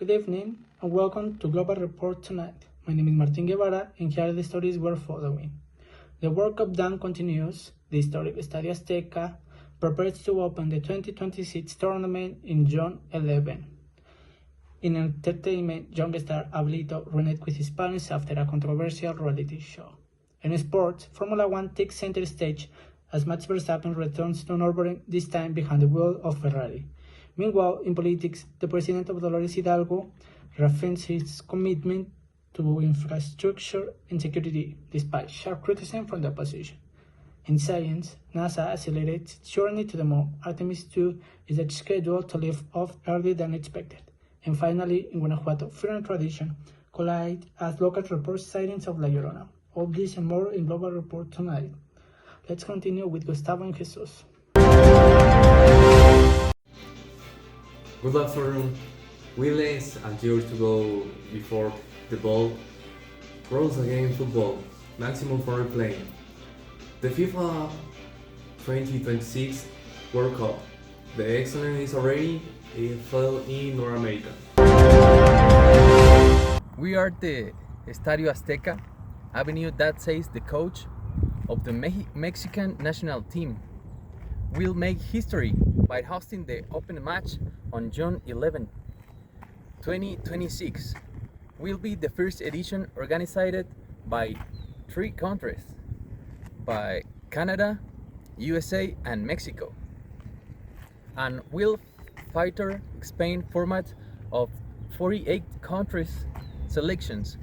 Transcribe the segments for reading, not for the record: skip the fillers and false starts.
Good evening and welcome to Global Report tonight. My name is Martín Guevara and here are the stories we're following. The World Cup down continues. The historic Estadio Azteca prepares to open the 2026 tournament in June 11. In entertainment, young star Abelito reunited with his parents after a controversial reality show. In sports, Formula One takes center stage as Max Verstappen returns to Nürburgring, this time behind the wheel of Ferrari. Meanwhile, in politics, the president of Dolores Hidalgo reaffirms his commitment to infrastructure and security, despite sharp criticism from the opposition. In science, NASA accelerates its journey to the moon. Artemis 2 is scheduled to lift off earlier than expected. And finally, in Guanajuato, fear and tradition collide as locals report sightings of La Llorona. All this and more in Global Report tonight. Let's continue with Gustavo and Jesús. Good afternoon. We less a year to go before the ball rolls again football, maximum for replay. The FIFA 2026 World Cup. The excellence is already fell in North America. We are the Estadio Azteca avenue that says the coach of the Mexican national team will make history by hosting the open match on June 11, 2026. Will be the first edition organized by 3 countries, by Canada, USA and Mexico, and will feature Spain format of 48 countries selections.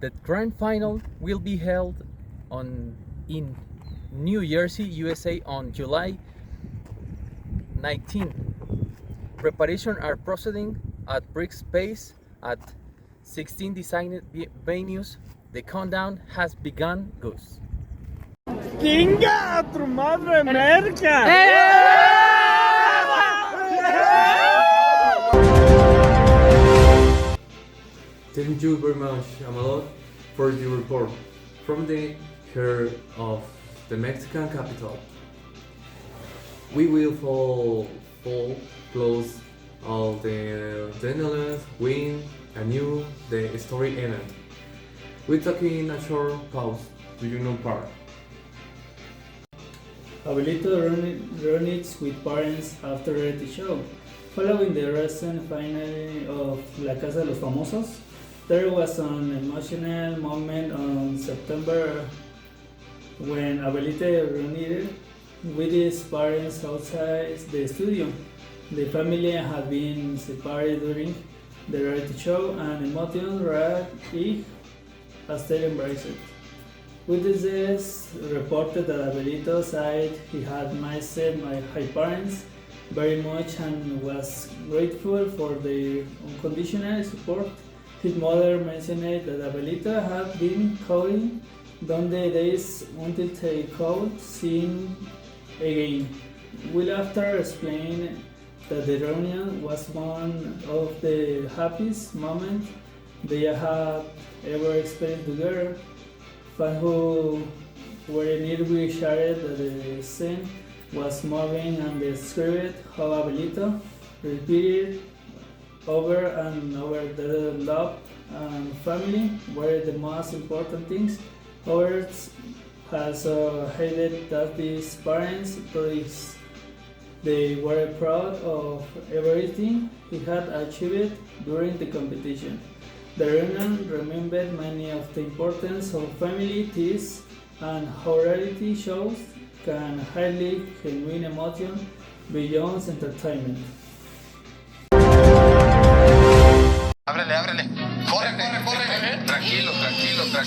The grand final will be held in New Jersey, USA on July 19. Preparations are proceeding at Brick's pace at 16 designed venues. The countdown has begun, Gus. ¡Chinga a tu madre, merca! Thank you very much, Amador, for your report from the heart of the Mexican capital. We will fall close of the Netherlands win and new the story ended. We're taking a short pause to Union Park. Abelito reunites with parents after reality show. Following the recent finale of La Casa de los Famosos, there was an emotional moment on September when Abelito reunited with his parents outside the studio. The family had been separated during the reality show and emotion raged as they embraced. Witnesses reported that Abelito said he had missed my parents very much and was grateful for their unconditional support. His mother mentioned that Abelito had been counting down the days until they could see him again. Will after explained that the reunion was one of the happiest moments they had ever experienced together. Fans who were nearby shared that the scene was moving and described how Abelito repeated over and over that love and family were the most important things. Others has highlighted that his parents they were proud of everything he had achieved during the competition. The reunion remembered many of the importance of family ties and how reality shows can highlight genuine emotion beyond entertainment. Ábrele. Corre. Tranquilo. Corre.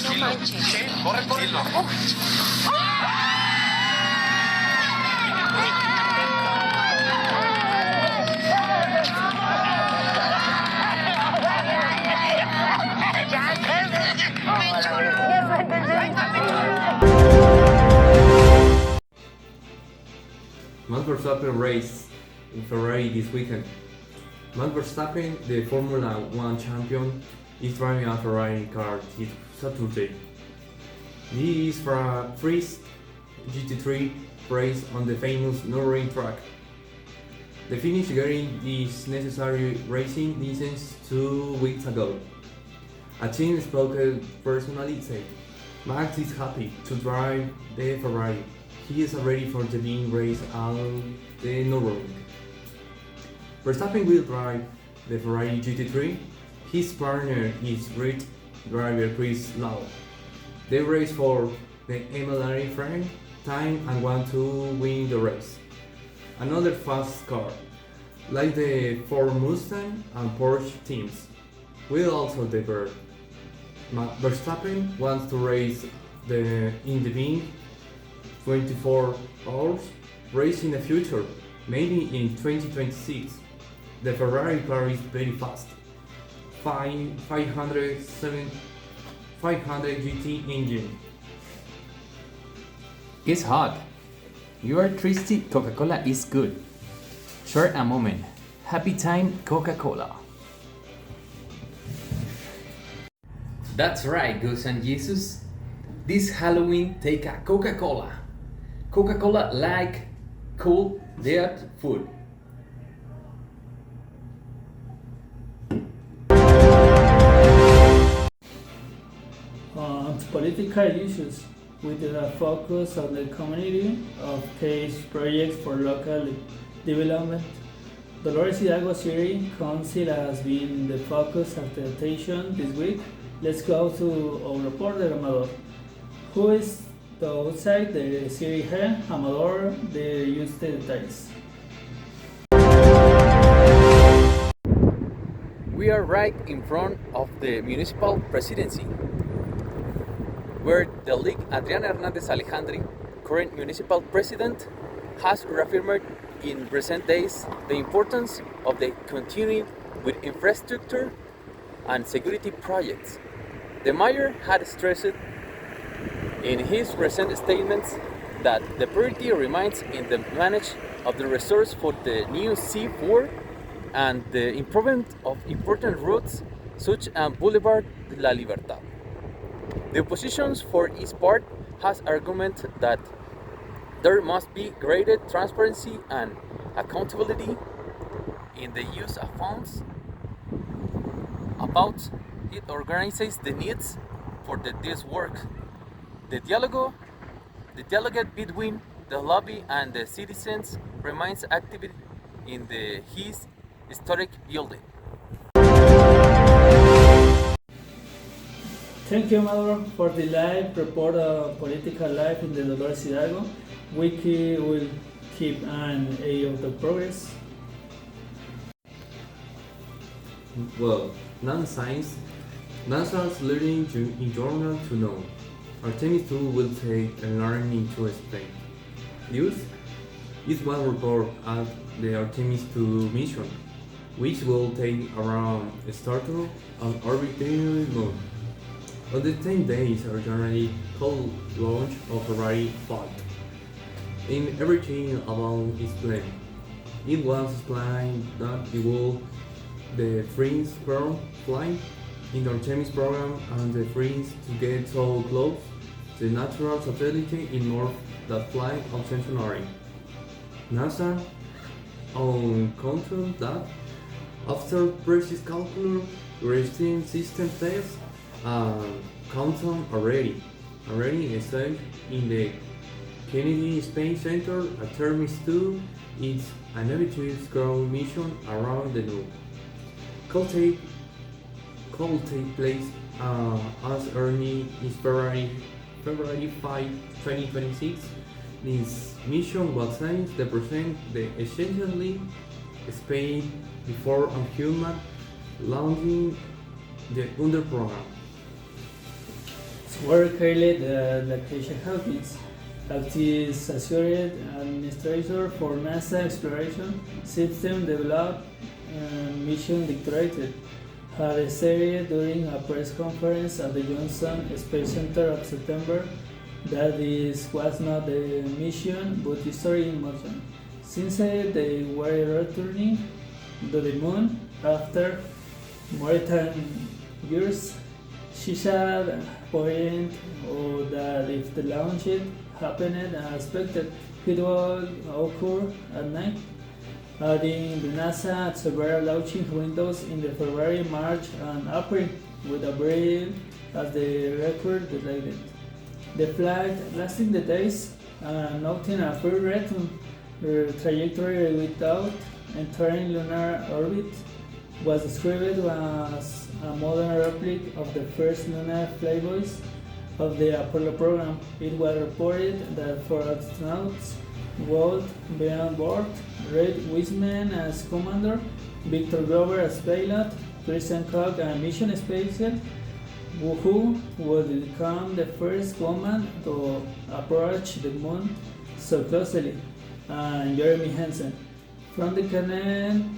Max Verstappen race in Ferrari this weekend. Max Verstappen, the Formula One champion, is driving a Ferrari car this Saturday. This is for a first GT3 race on the famous Nürburgring track. They finished getting this necessary racing license 2 weeks ago. A team spokesperson said, Max is happy to drive the Ferrari. He is ready for the being race on the Nürburgring. Verstappen will drive the Ferrari GT3. His partner is Red driver Chris Lau. They race for the MLR frame time and want to win the race. Another fast car, like the Ford Mustang and Porsche teams, will also debut. Verstappen wants to race in the being 24 hours race in the future, maybe in 2026. The Ferrari car is very fast. 500 GT engine. It's hot. You are thirsty, Coca-Cola is good. Share a moment. Happy time, Coca-Cola. That's right, Gus and Jesus. This Halloween, take a Coca-Cola. Coca-Cola like cool, diet food. On political issues, with a focus on the community of case projects for local development. Dolores Hidalgo City Council has been the focus of the attention this week. Let's go to our reporter Amador, who is outside the city here. Amador, the use the details. We are right in front of the municipal presidency, where the league Adriana Hernández Alejandri, current municipal president, has reaffirmed in recent days the importance of the continuing with infrastructure and security projects. The mayor had stressed in his recent statements that the priority remains in the management of the resource for the new C4 and the improvement of important routes such as Boulevard de la Libertad. The opposition, for its part, has argued that there must be greater transparency and accountability in the use of funds. About it organizes the needs for this work. The dialogue between the lobby and the citizens remains active in his historic building. Thank you, Amador, for the live report of political life in the Dolores Hidalgo. We will keep an eye on the progress. Well, non-science, NASA's leading in journal to know. Artemis 2 will take a learning to Spain. News is one report at the Artemis 2 mission, which will take around a starter on orbiting the moon. On the 10 days are generally called launch of Ferrari flight. In everything about its plan, it was planned that it will the Friends program flying in the Artemis program and the Friends to get so close to the natural satellite in North that flight of Centenary. NASA on control that after precise calculus, resting system tests countdown already staged in the Kennedy Space Center. Artemis 2 is an ambitious ground mission around the moon. Could take place as early as February 5, 2026. This mission was aimed to present the essentially space before a human launching the under program. Where currently the Lakeisha Hawkins, active associate administrator for NASA Exploration System Development and Mission Directorate, had said during a press conference at the Johnson Space Center of September that this was not the mission but history in motion. Since they were returning to the moon after more than years, she said point that if the launch happened as expected, it would occur at night. adding the NASA at several launching windows in the February, March, and April, with April as the record delighted. The flight lasting the days, noting a full return trajectory without entering lunar orbit, was described as a modern replica of the first lunar flyboys of the Apollo program. It was reported that 4 astronauts would be on board: Reed Wiseman as commander, Victor Glover as pilot, Christian Koch as mission special, who would become the first woman to approach the moon so closely, and Jeremy Hansen from the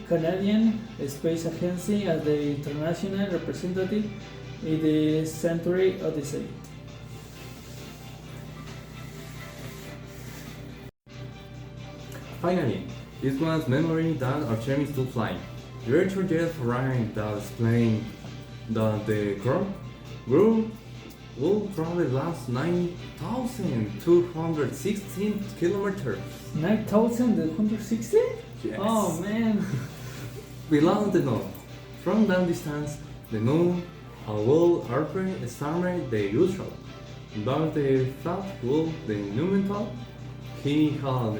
Canadian Space Agency as the international representative in the Century Odyssey. Finally, this one's memory that Artemis still flying. The virtual jet flying that explained that the ground will probably last 9,216 kilometers. 9,260? Yes. Oh man! Below the moon. From that distance, the moon will estimate the usual, but the thought will the monumental. He had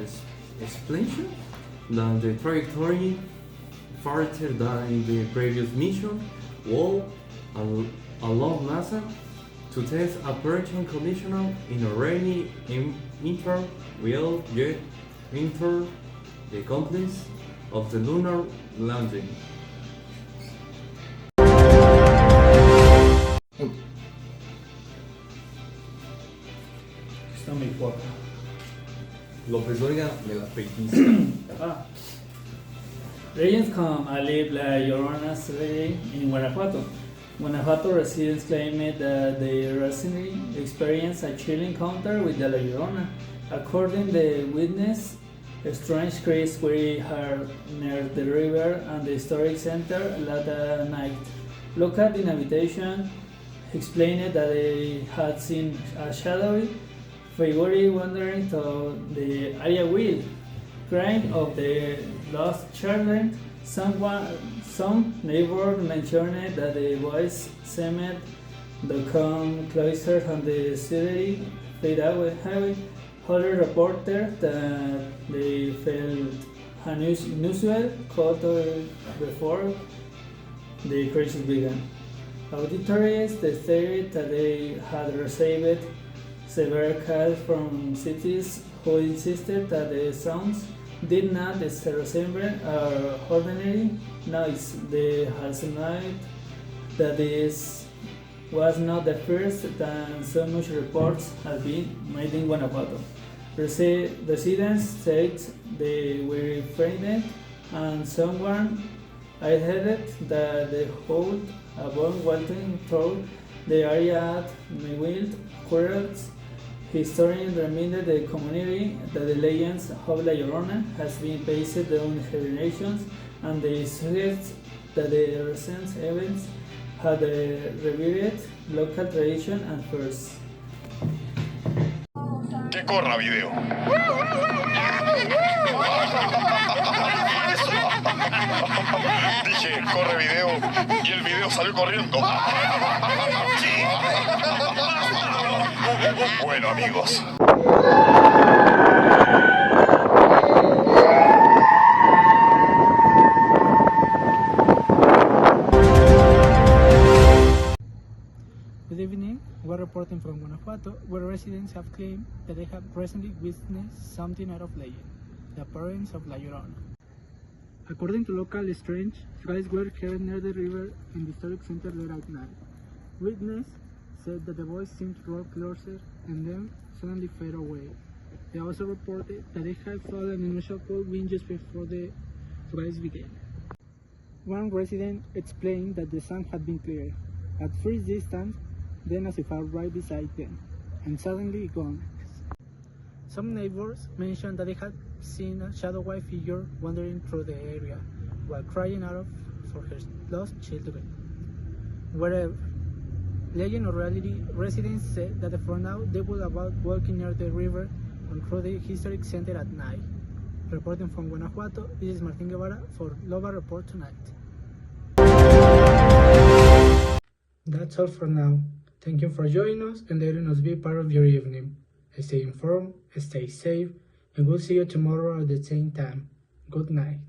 explanation that the trajectory farther than in the previous mission will allow NASA to test approaching conditional in a rainy inter will jet enter the accomplice of the lunar landing. Está muy guapa. López Oiga de la Pequista. Legends come alive like Llorona city in Guanajuato. Guanajuato residents claimed that they recently experienced a chilling encounter with the La Llorona. According to the witness, a strange cries were heard near the river and the historic center late night. Local inhabitation explained that they had seen a shadowy figure wandering to the area with crying of the lost children. Some neighbors mentioned that the voice seemed to come closer and the city fade away. Other reported that they felt unusual cold before the crisis began. Auditors stated that they had received severe calls from cities who insisted that the sounds did not resemble an ordinary noise. They hallucinated that this was not the first and so much reports have been made in Guanajuato. Residents said they were frightened and someone added that they heard a bomb walking through the area at Mayfield Quarters. Historians reminded the community that the legends of La Llorona has been based on generations, and they suggest that the recent events had revived local tradition and fears. Que corra video. Dije, corre video, y el video salió corriendo. Bueno, amigos. Good evening. We're reporting from Guanajuato, where residents have claimed that they have recently witnessed something out of legend, the appearance of La Llorona. According to local strange, cries were heard near the river in the historic center late at night. Witness said that the voice seemed to draw closer and then suddenly fade away. They also reported that they had felt an unusual cold wind just before the cries began. One resident explained that the sound had been clear, at first distance, then as if right beside them, and suddenly gone. Some neighbors mentioned that they had seen a shadowy figure wandering through the area while crying out for her lost children. Wherever legend or reality, residents said that for now they would avoid walking near the river and through the historic center at night. reporting from Guanajuato, this is Martín Guevara for Loba Report Tonight. That's all for now. Thank you for joining us and letting us be part of your evening. Stay informed, stay safe, and we'll see you tomorrow at the same time. Good night.